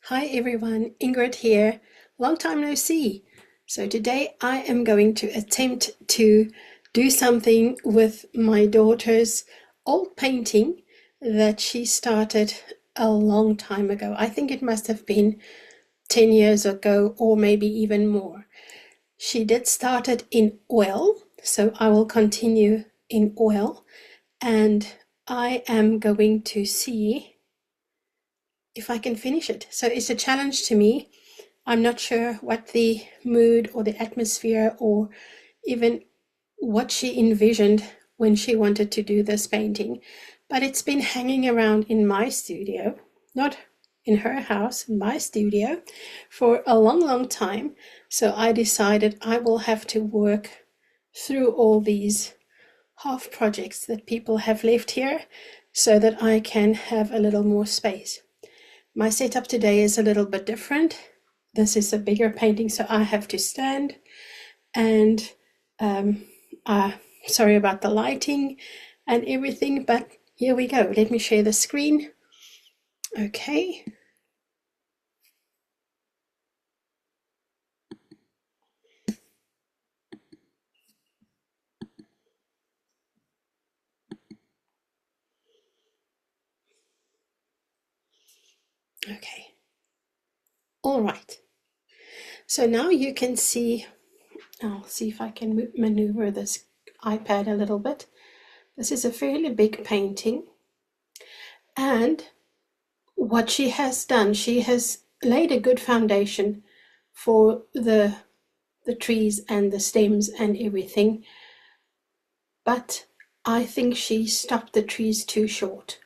Hi everyone, Ingrid here. Long time no see. So today I am going to attempt to do something with my daughter's old painting that she started a long time ago. I think it must have been 10 years ago or maybe even more. She did start it in oil, so I will continue in oil, and I am going to see if I can finish it. So it's a challenge to me. I'm not sure what the mood or the atmosphere or even what she envisioned when she wanted to do this painting, but it's been hanging around in my studio, not in her house, in my studio, for a long, long time. So I decided I will have to work through all these half projects that people have left here so that I can have a little more space. My setup today is a little bit different. This is a bigger painting, so I have to stand, and sorry about the lighting and everything, but here we go. Let me share the screen. Okay. Okay. All right. So now you can see, I'll see if I can maneuver this iPad a little bit. This is a fairly big painting, and what she has done, she has laid a good foundation for the trees and the stems and everything, but I think she stopped the trees too short.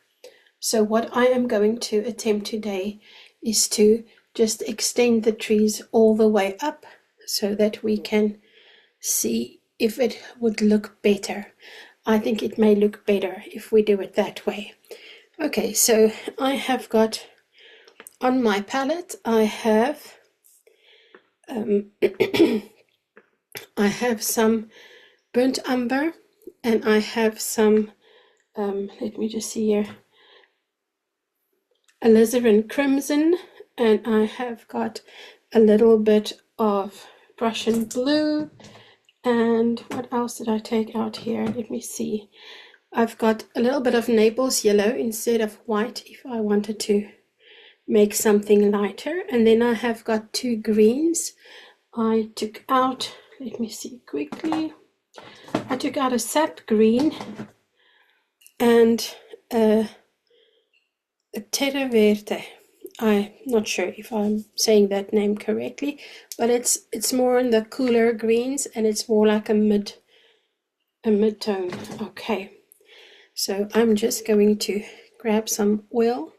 So what I am going to attempt today is to just extend the trees all the way up so that we can see if it would look better. I think it may look better if we do it that way. Okay, so I have got on my palette, I have I have some burnt umber, and I have some let me just see here, alizarin crimson, and I have got a little bit of Prussian blue, and what else did I take out here? Let me see. I've got a little bit of Naples yellow instead of white if I wanted to make something lighter, and then I have got two greens. I took out, let me see quickly, I took out a sap green and a terra verde. I'm not sure if I'm saying that name correctly, but it's more in the cooler greens, and it's more like a mid-tone. Okay, so I'm just going to grab some oil.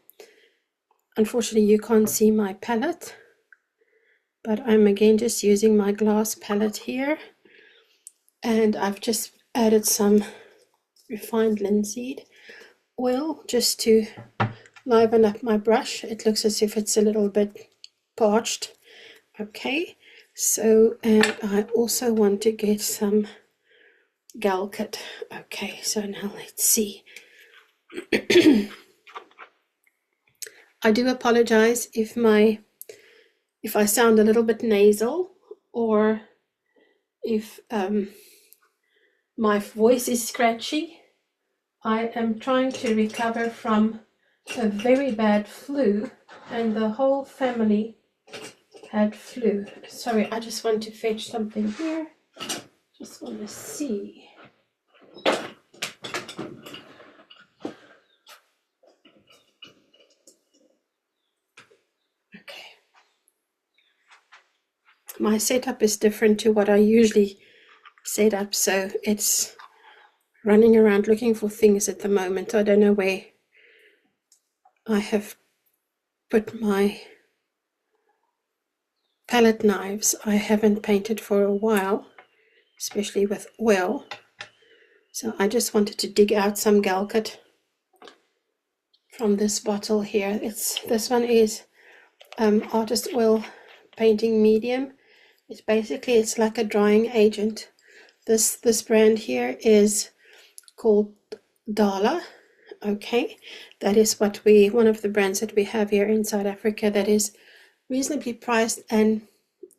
Unfortunately, you can't see my palette, but I'm again just using my glass palette here, and I've just added some refined linseed oil just to liven up my brush. It looks as if it's a little bit parched. Okay, so, and I also want to get some Galcut. Okay, so now let's see. I do apologize if I sound a little bit nasal, or if my voice is scratchy. I am trying to recover from a very bad flu, and the whole family had flu. Sorry, I just want to fetch something here. Just want to see. Okay. My setup is different to what I usually set up, so it's running around looking for things at the moment. I don't know where I have put my palette knives. I haven't painted for a while, especially with oil. So I just wanted to dig out some Galcut from this bottle here. This one is Artist Oil Painting Medium. It's like a drying agent. This brand here is called Dala. Okay, that is one of the brands that we have here in South Africa that is reasonably priced and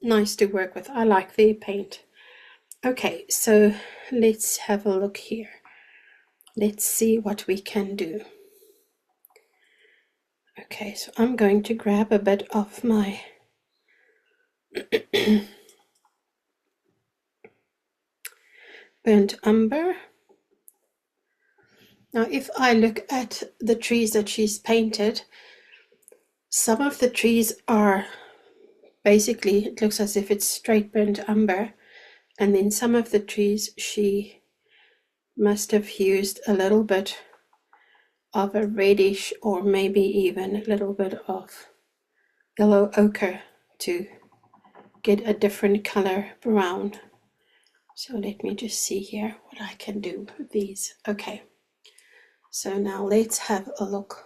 nice to work with. I like their paint. Okay, so let's have a look here. Let's see what we can do. Okay, so I'm going to grab a bit of my burnt umber. Now, if I look at the trees that she's painted, some of the trees are basically, it looks as if it's straight burnt umber, and then some of the trees she must have used a little bit of a reddish or maybe even a little bit of yellow ochre to get a different color brown. So let me just see here what I can do with these. Okay, so now let's have a look.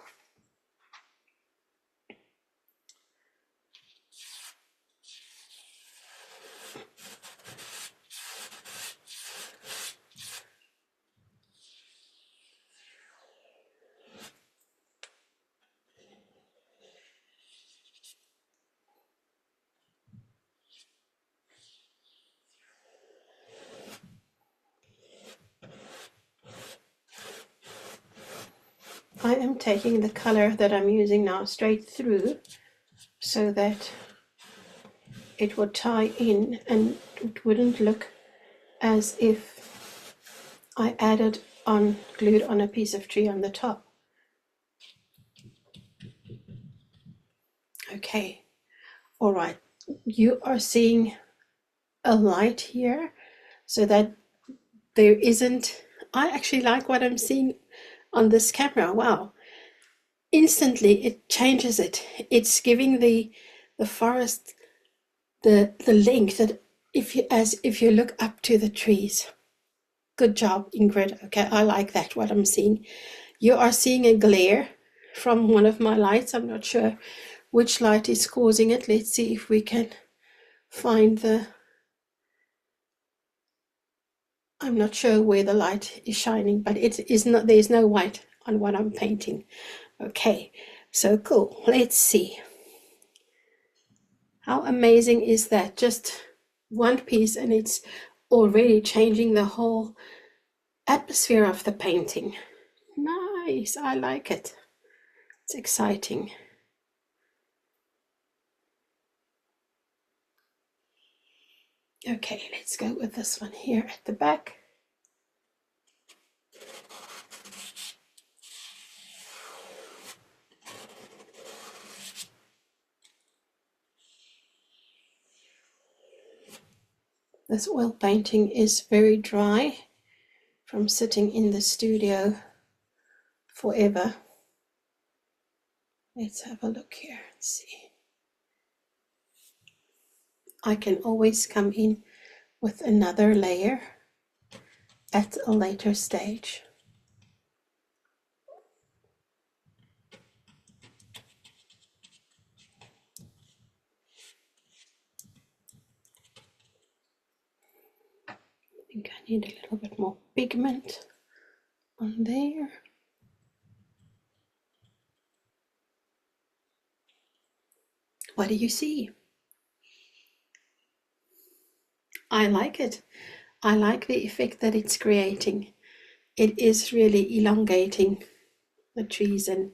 I am taking the color that I'm using now straight through so that it would tie in and it wouldn't look as if I added on, glued on a piece of tree on the top. Okay, all right, you are seeing a light here so that there isn't, I actually like what I'm seeing on this camera. Wow, instantly it changes it. It's giving the forest the length that if you look up to the trees. Good job, Ingrid. Okay, I like that, what I'm seeing. You are seeing a glare from one of my lights. I'm not sure which light is causing it. Let's see if we can find the, I'm not sure where the light is shining, but it is not, there's no white on what I'm painting. Okay, so cool. Let's see. How amazing is that? Just one piece and it's already changing the whole atmosphere of the painting. Nice, I like it. It's exciting. Okay, let's go with this one here at the back. This oil painting is very dry from sitting in the studio forever. Let's have a look here and see. I can always come in with another layer at a later stage. I think I need a little bit more pigment on there. What do you see? I like it. I like the effect that it's creating. It is really elongating the trees, and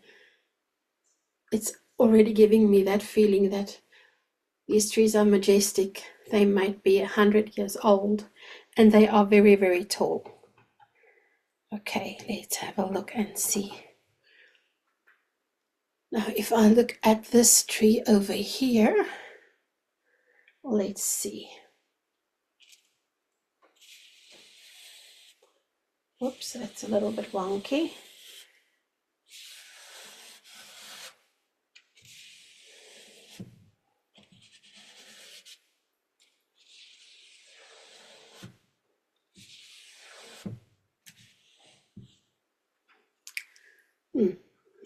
it's already giving me that feeling that these trees are majestic. They might be 100 years old, and they are very, very tall. Okay, let's have a look and see. Now, if I look at this tree over here, let's see. Whoops, that's a little bit wonky.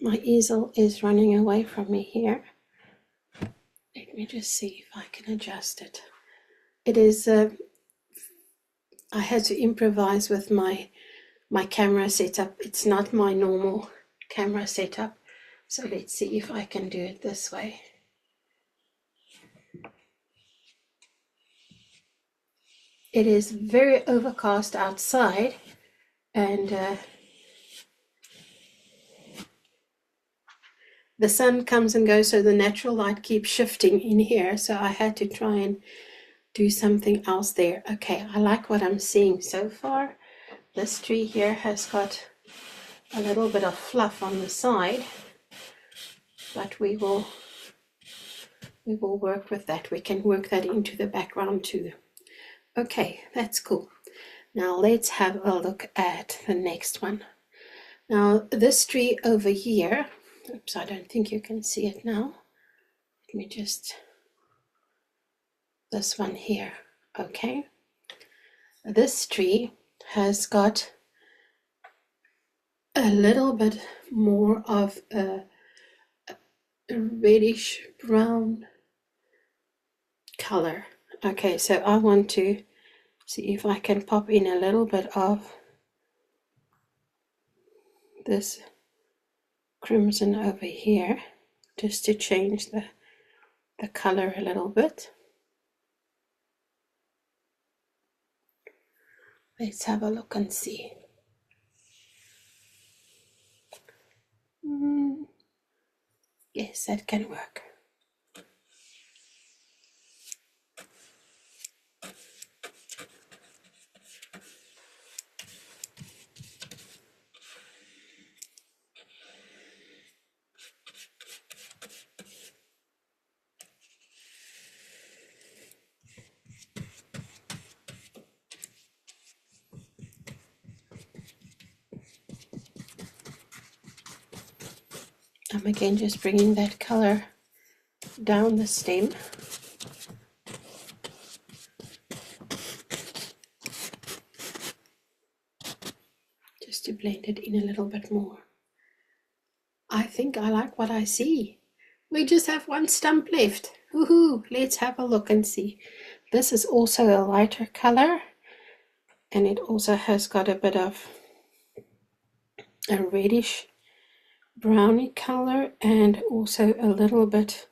My easel is running away from me here. Let me just see if I can adjust it. It is, I had to improvise with my camera setup. It's not my normal camera setup. So let's see if I can do it this way. It is very overcast outside, and the sun comes and goes, so the natural light keeps shifting in here, so I had to try and do something else there. Okay, I like what I'm seeing so far. This tree here has got a little bit of fluff on the side, but we will work with that. We can work that into the background too. Okay, that's cool. Now let's have a look at the next one. Now this tree over here, oops, I don't think you can see it now. Let me just, this one here, okay. This tree has got a little bit more of a reddish brown color. Okay, so I want to see if I can pop in a little bit of this crimson over here, just to change the color a little bit. Let's have a look and see. Yes, that can work. I'm again just bringing that color down the stem. Just to blend it in a little bit more. I think I like what I see. We just have one stump left. Woohoo! Let's have a look and see. This is also a lighter color, and it also has got a bit of a reddish browny color, and also a little bit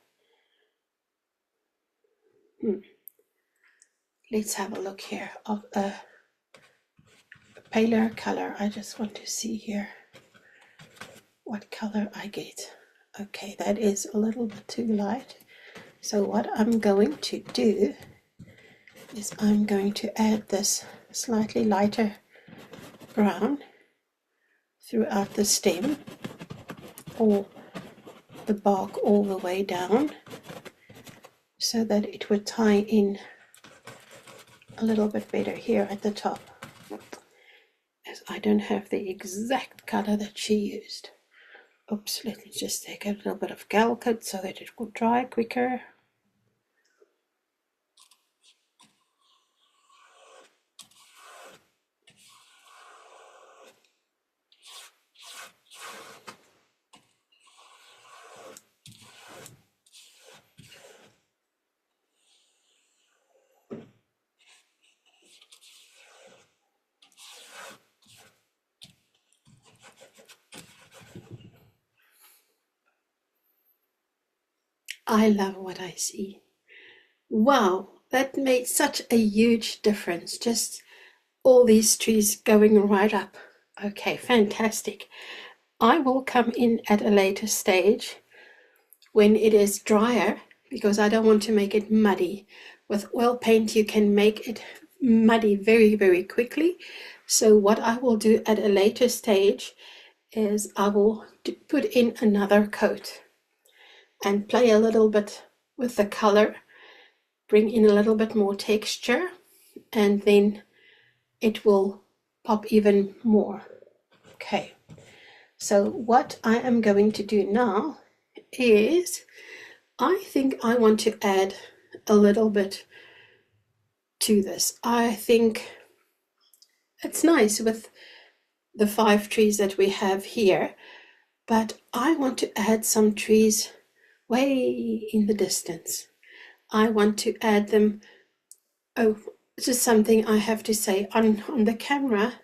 let's have a look here of a paler color. I just want to see here what color I get. Okay, that is a little bit too light. So what I'm going to do is I'm going to add this slightly lighter brown throughout the stem, or the bark all the way down, so that it would tie in a little bit better here at the top, as I don't have the exact color that she used. Oops, let me just take a little bit of Gal Coat so that it will dry quicker. I love what I see. Wow, that made such a huge difference. Just all these trees going right up. Okay, fantastic. I will come in at a later stage when it is drier, because I don't want to make it muddy. With oil paint, you can make it muddy very, very quickly. So what I will do at a later stage is I will put in another coat and play a little bit with the color, bring in a little bit more texture, and then it will pop even more. Okay, so what I am going to do now is I think I want to add a little bit to this. I think it's nice with the 5 trees that we have here, but I want to add some trees way in the distance. I want to add them. Oh, just something I have to say. On the camera,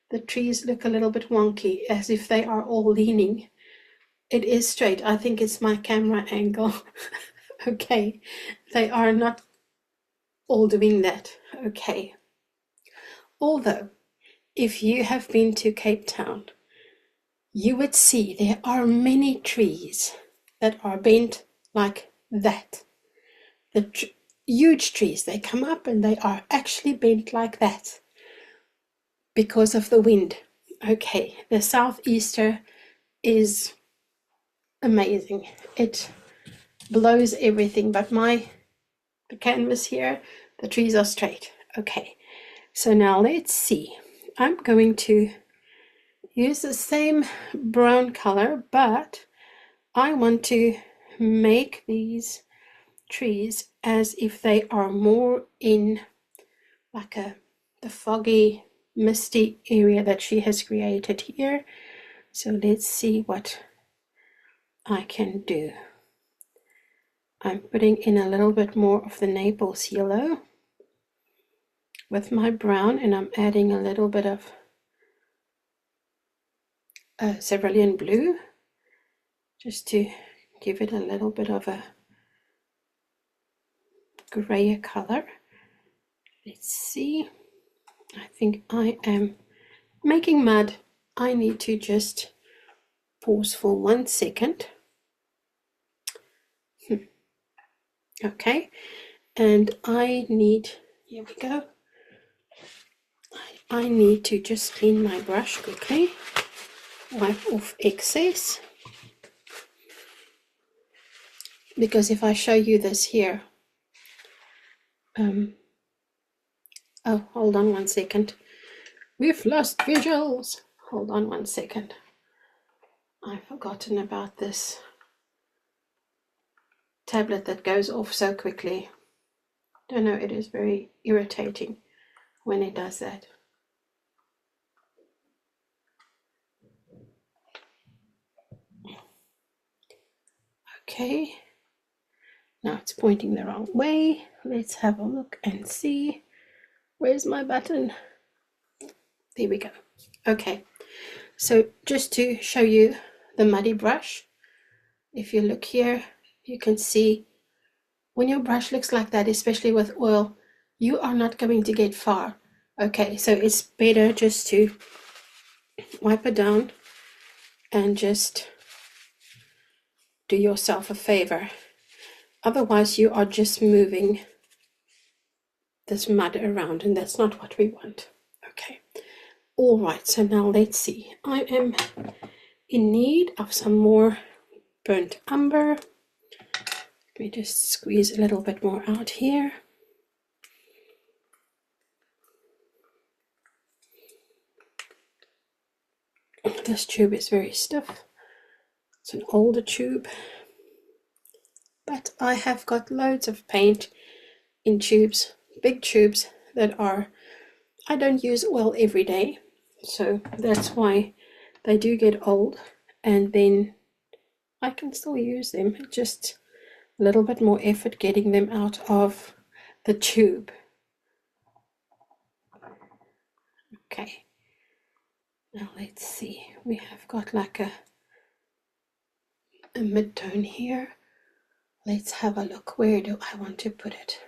the trees look a little bit wonky, as if they are all leaning. It is straight. I think it's my camera angle. Okay, they are not all doing that. Okay, Although, if you have been to Cape Town, you would see there are many trees that are bent like that. The huge trees, they come up and they are actually bent like that because of the wind. Okay, the southeaster is amazing. It blows everything, but the canvas here, the trees are straight. Okay, so now let's see. I'm going to use the same brown color, but I want to make these trees as if they are more in like the foggy, misty area that she has created here. So let's see what I can do. I'm putting in a little bit more of the Naples yellow with my brown, and I'm adding a little bit of cerulean blue just to give it a little bit of a grayer color. Let's see. I think I am making mud. I need to just pause for 1 second. Okay, and I need, here we go, I need to just clean my brush quickly, wipe off excess, because if I show you this here, oh, hold on 1 second, we've lost visuals, hold on 1 second, I've forgotten about this tablet that goes off so quickly. Don't know, it is very irritating when it does that. Okay, now it's pointing the wrong way. Let's have a look and see. Where's my button? There we go. Okay, so just to show you the muddy brush, if you look here, you can see when your brush looks like that, especially with oil, you are not going to get far. Okay, so it's better just to wipe it down and just do yourself a favor. Otherwise, you are just moving this mud around, and that's not what we want. Okay, all right, so now let's see. I am in need of some more burnt umber. Let me just squeeze a little bit more out here. This tube is very stiff. It's an older tube, but I have got loads of paint in tubes, big tubes that I don't use oil every day, so that's why they do get old, and then I can still use them. Just a little bit more effort getting them out of the tube. Okay, now let's see. We have got like a mid-tone here. Let's have a look. Where do I want to put it?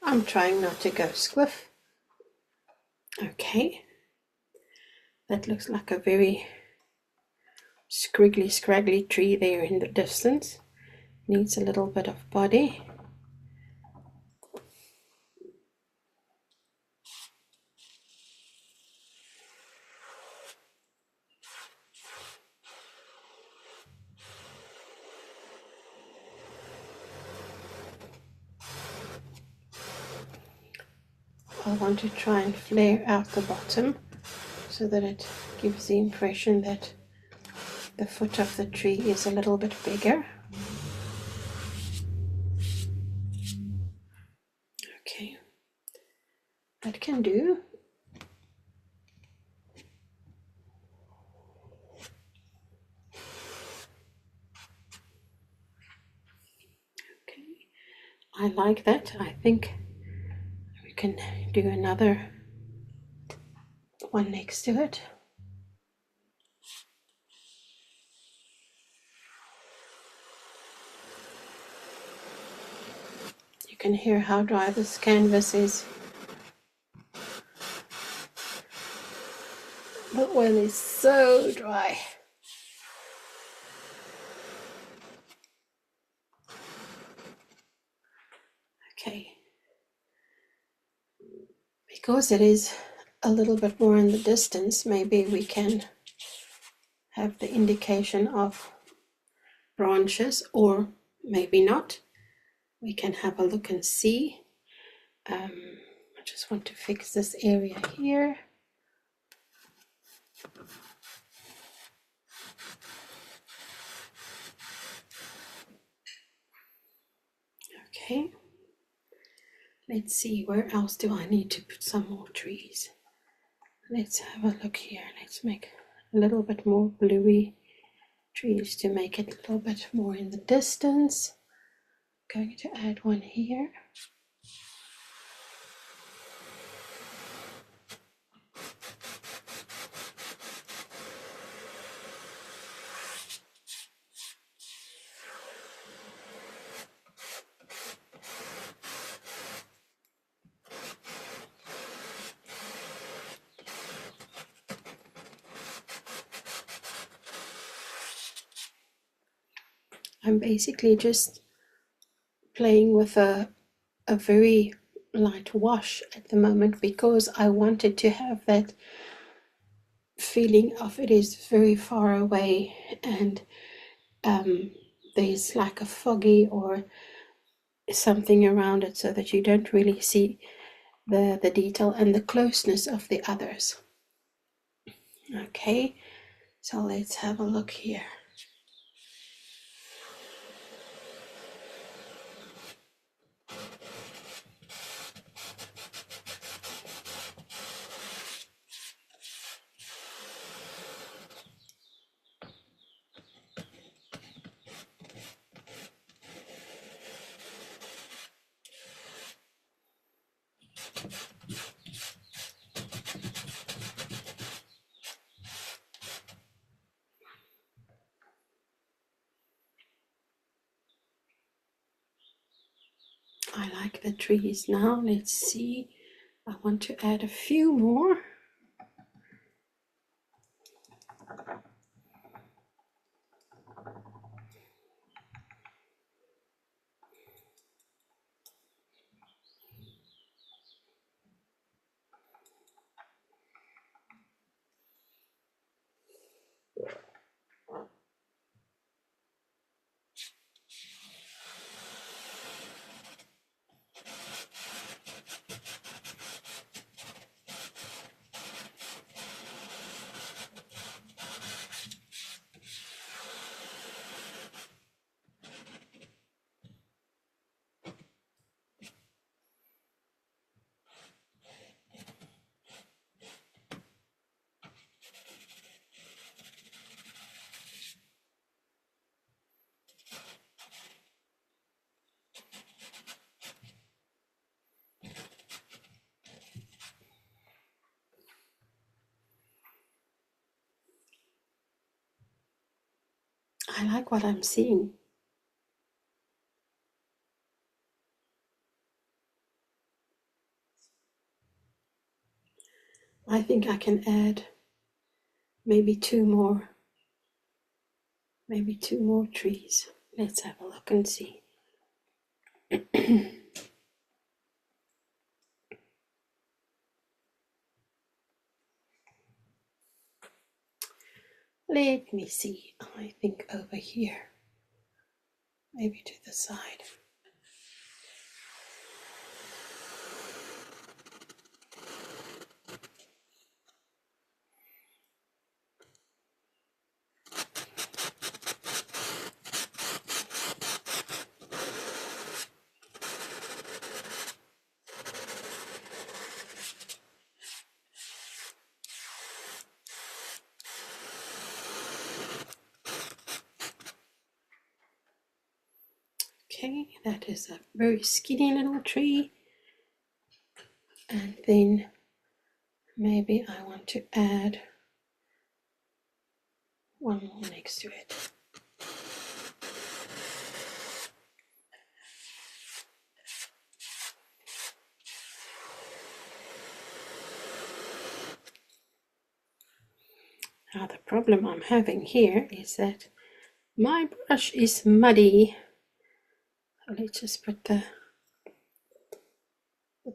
I'm trying not to go squiff. Okay, that looks like a very scraggly tree there in the distance. Needs a little bit of body. I want to try and flare out the bottom so that it gives the impression that the foot of the tree is a little bit bigger. That can do. Okay, I like that. I think we can do another one next to it. You can hear how dry this canvas is. The oil is so dry. Okay. Because it is a little bit more in the distance, maybe we can have the indication of branches, or maybe not. We can have a look and see. I just want to fix this area here. Okay. Let's see, where else do I need to put some more trees? Let's have a look here. Let's make a little bit more bluey trees to make it a little bit more in the distance. I'm going to add one here. I'm basically just playing with a very light wash at the moment because I wanted to have that feeling of it is very far away and there's like a foggy or something around it so that you don't really see the detail and the closeness of the others. Okay, so let's have a look here. I like the trees now. Let's see. I want to add a few more. I like what I'm seeing. I think I can add maybe two more trees. Let's have a look and see. Let me see. I think over here, maybe to the side. Okay, that is a very skinny little tree. And then maybe I want to add one more next to it. Now the problem I'm having here is that my brush is muddy. So let's just put the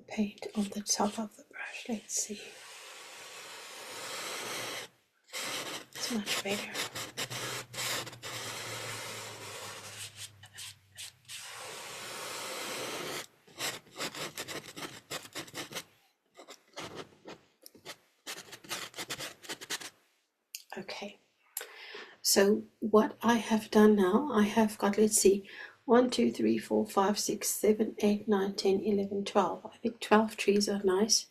paint on the top of the brush. Let's see. It's much better. Okay, so what I have done now, I have got, let's see, 1, 2, 3, 4, 5, 6, 7, 8, 9, 10, 11, 12. I think 12 trees are nice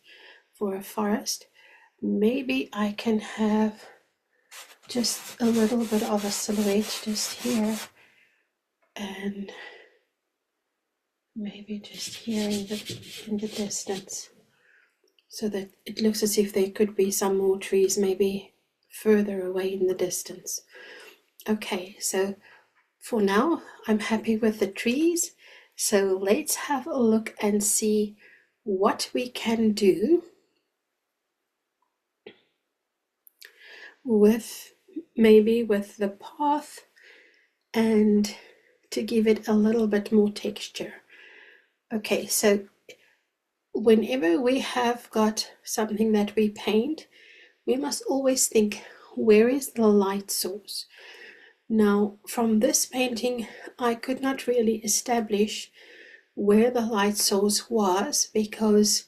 for a forest. Maybe I can have just a little bit of a silhouette just here, and maybe just here in the distance, so that it looks as if there could be some more trees maybe further away in the distance. Okay, so for now I'm happy with the trees, so let's have a look and see what we can do with maybe with the path and to give it a little bit more texture. Okay, so whenever we have got something that we paint, we must always think, where is the light source? Now, from this painting, I could not really establish where the light source was, because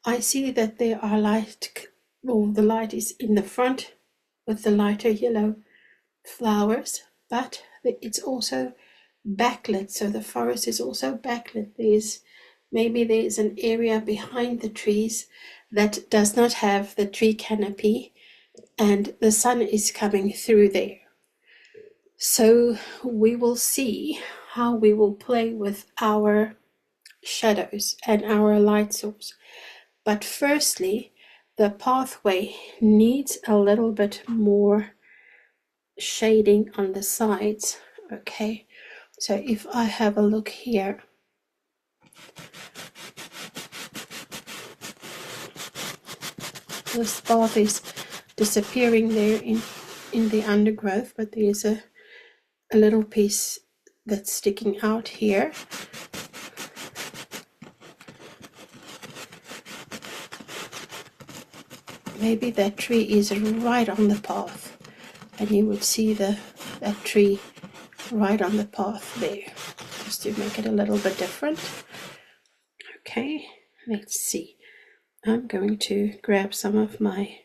I see that there are the light is in the front with the lighter yellow flowers, but it's also backlit, so the forest is also backlit. Maybe there's an area behind the trees that does not have the tree canopy, and the sun is coming through there. So we will see how we will play with our shadows and our light source. But firstly, the pathway needs a little bit more shading on the sides. Okay, so if I have a look here, this path is disappearing there in the undergrowth, but there's a little piece that's sticking out here. Maybe that tree is right on the path, and you would see that tree right on the path there, just to make it a little bit different. Okay, let's see. I'm going to grab some of my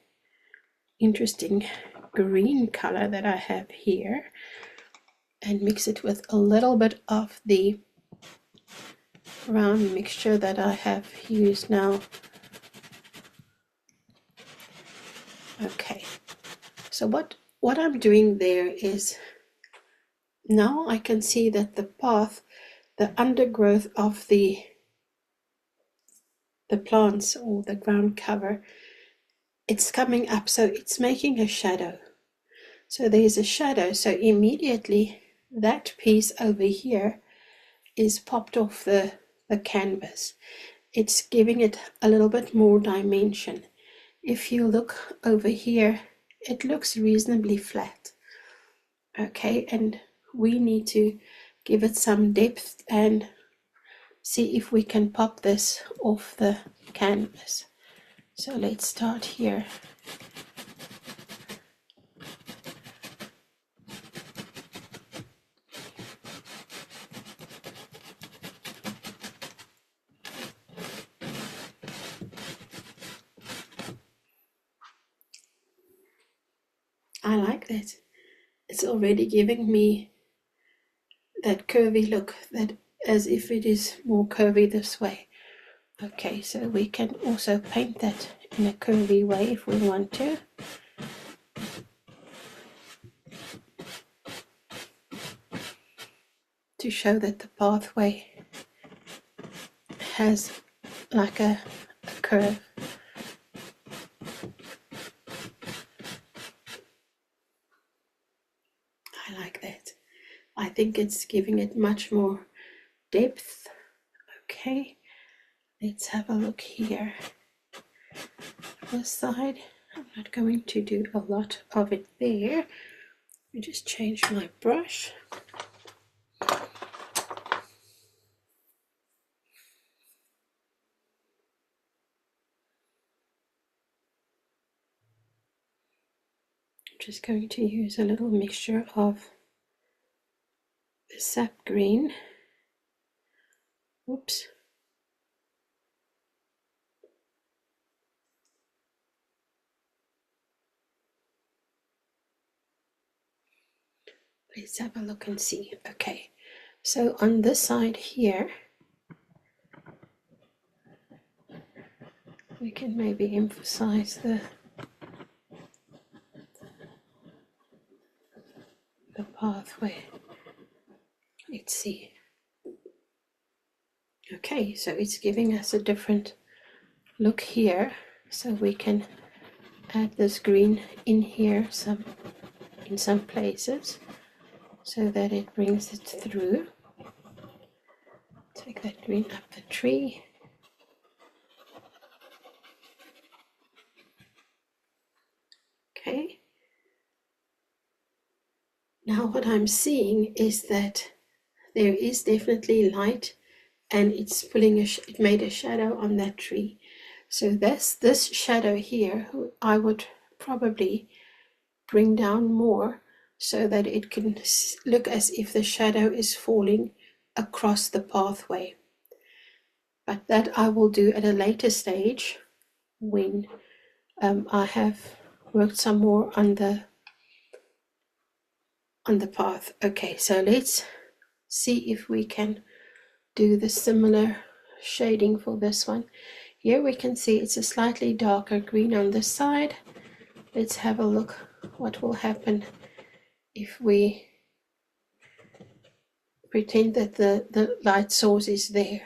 interesting green color that I have here and mix it with a little bit of the brown mixture that I have used now. Okay, so what I'm doing there is, now I can see that the path, the undergrowth of the plants or the ground cover, it's coming up, so it's making a shadow. So there's a shadow, so immediately that piece over here is popped off the canvas. It's giving it a little bit more dimension. If you look over here, it looks reasonably flat. Okay, and we need to give it some depth and see if we can pop this off the canvas. So let's start here. I like that. It's already giving me that curvy look, that as if it is more curvy this way. Okay, so we can also paint that in a curvy way if we want to. to show that the pathway has like a curve. I like that. I think it's giving it much more depth. Okay, let's have a look here. This side, I'm not going to do a lot of it there. Let me just change my brush. I'm just going to use a little mixture of the sap green. Oops. Let's have a look and see. Okay, so on this side here, we can maybe emphasize the pathway. Let's see. Okay, so it's giving us a different look here, so we can add this green in here in some places so that it brings it through. Take that green up the tree. Okay. Now what I'm seeing is that there is definitely light, and it's pulling it made a shadow on that tree. So this shadow here, I would probably bring down more so that it can look as if the shadow is falling across the pathway. But that I will do at a later stage when I have worked some more on the path. Okay, so let's see if we can do the similar shading for this one. Here we can see it's a slightly darker green on this side. Let's have a look what will happen if we pretend that the light source is there.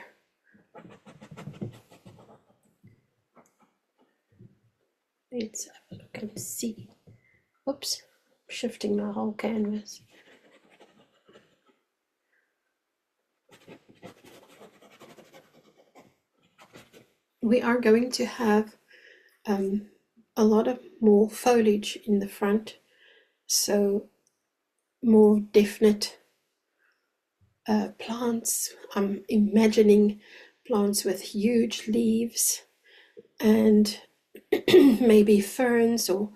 Let's have a look and see. Oops, shifting my whole canvas. We are going to have a lot of more foliage in the front, so more definite plants. I'm imagining plants with huge leaves and maybe ferns or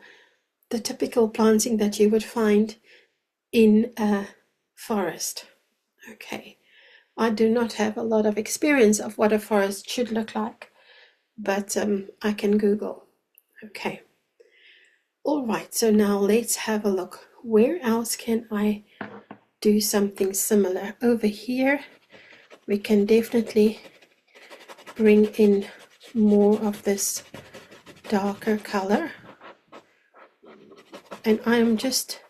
the typical planting that you would find in a forest. Okay, I do not have a lot of experience of what a forest should look like, but I can Google. Okay. All right, so now let's have a look. Where else can I do something similar? Over here, we can definitely bring in more of this darker color. And I'm just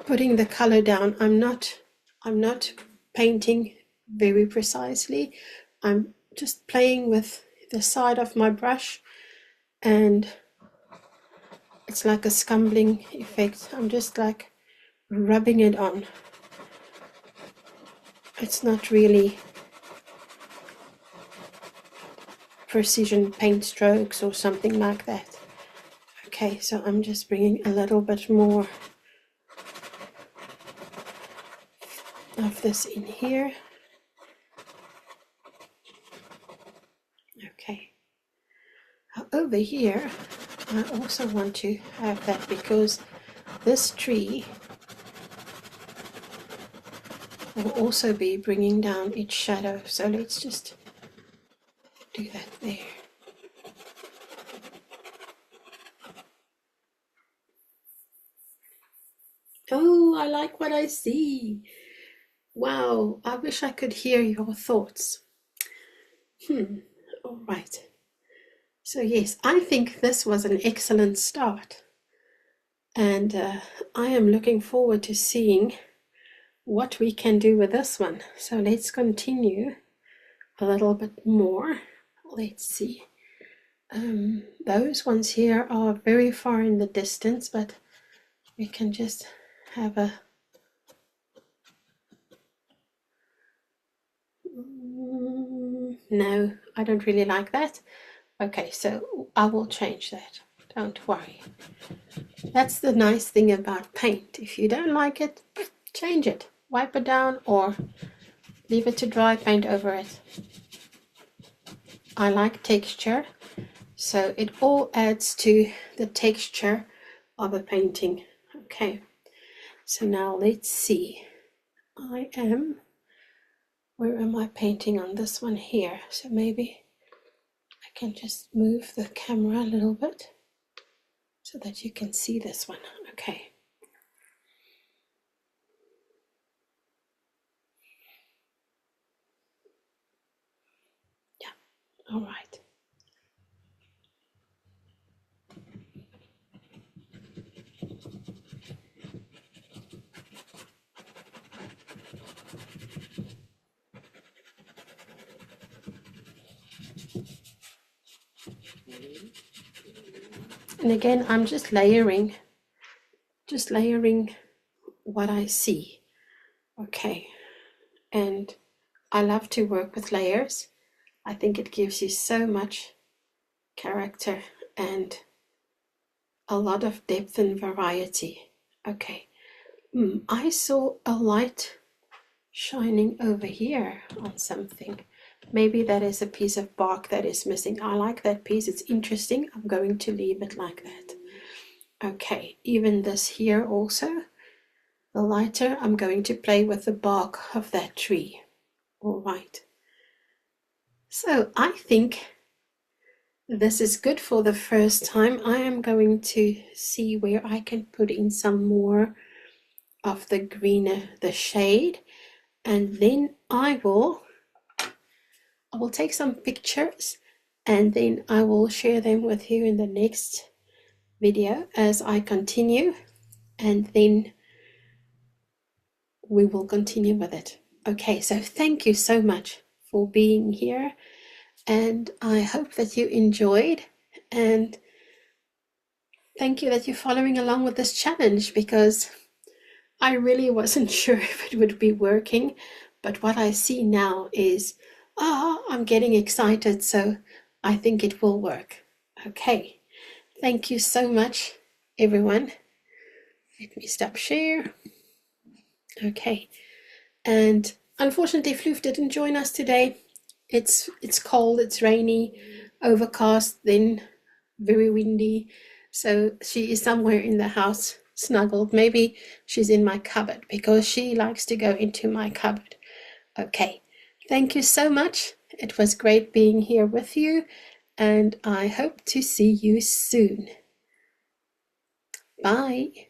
putting the color down. I'm not painting very precisely. I'm just playing with the side of my brush, and it's like a scumbling effect. I'm just like rubbing it on. It's not really precision paint strokes or something like that. Okay, so I'm just bringing a little bit more of this in here. Okay. Now over here, I also want to have that because this tree will also be bringing down its shadow. So let's just do that there. Oh, I like what I see. Wow, I wish I could hear your thoughts. All right. So yes, I think this was an excellent start. And I am looking forward to seeing what we can do with this one. So let's continue a little bit more. Let's see. Those ones here are very far in the distance, but we can just have a no, I don't really like that. Okay, so I will change that, don't worry. That's the nice thing about paint. If you don't like it, change it, wipe it down, or leave it to dry, paint over it. I like texture, so it all adds to the texture of a painting. Okay, so now let's see. Where am I painting on this one here? So maybe I can just move the camera a little bit so that you can see this one. Okay. Yeah, all right. And again, I'm just layering what I see. Okay, and I love to work with layers. I think it gives you so much character and a lot of depth and variety. Okay, I saw a light shining over here on something. Maybe that is a piece of bark that is missing. I like that piece, it's interesting. I'm going to leave it like that. Okay, even this here also, the lighter, I'm going to play with the bark of that tree. All right. So I think this is good for the first time. I am going to see where I can put in some more of the greener, the shade, and then I will take some pictures and then I will share them with you in the next video as I continue, and then we will continue with it. Okay, so thank you so much for being here, and I hope that you enjoyed, and thank you that you're following along with this challenge, because I really wasn't sure if it would be working, but what I see now is, I'm getting excited, so I think it will work. Okay, thank you so much, everyone. Let me stop share. Okay, and unfortunately Floof didn't join us today. It's cold, it's rainy, overcast, then very windy, so she is somewhere in the house snuggled. Maybe she's in my cupboard because she likes to go into my cupboard. Okay, thank you so much. It was great being here with you, and I hope to see you soon. Bye.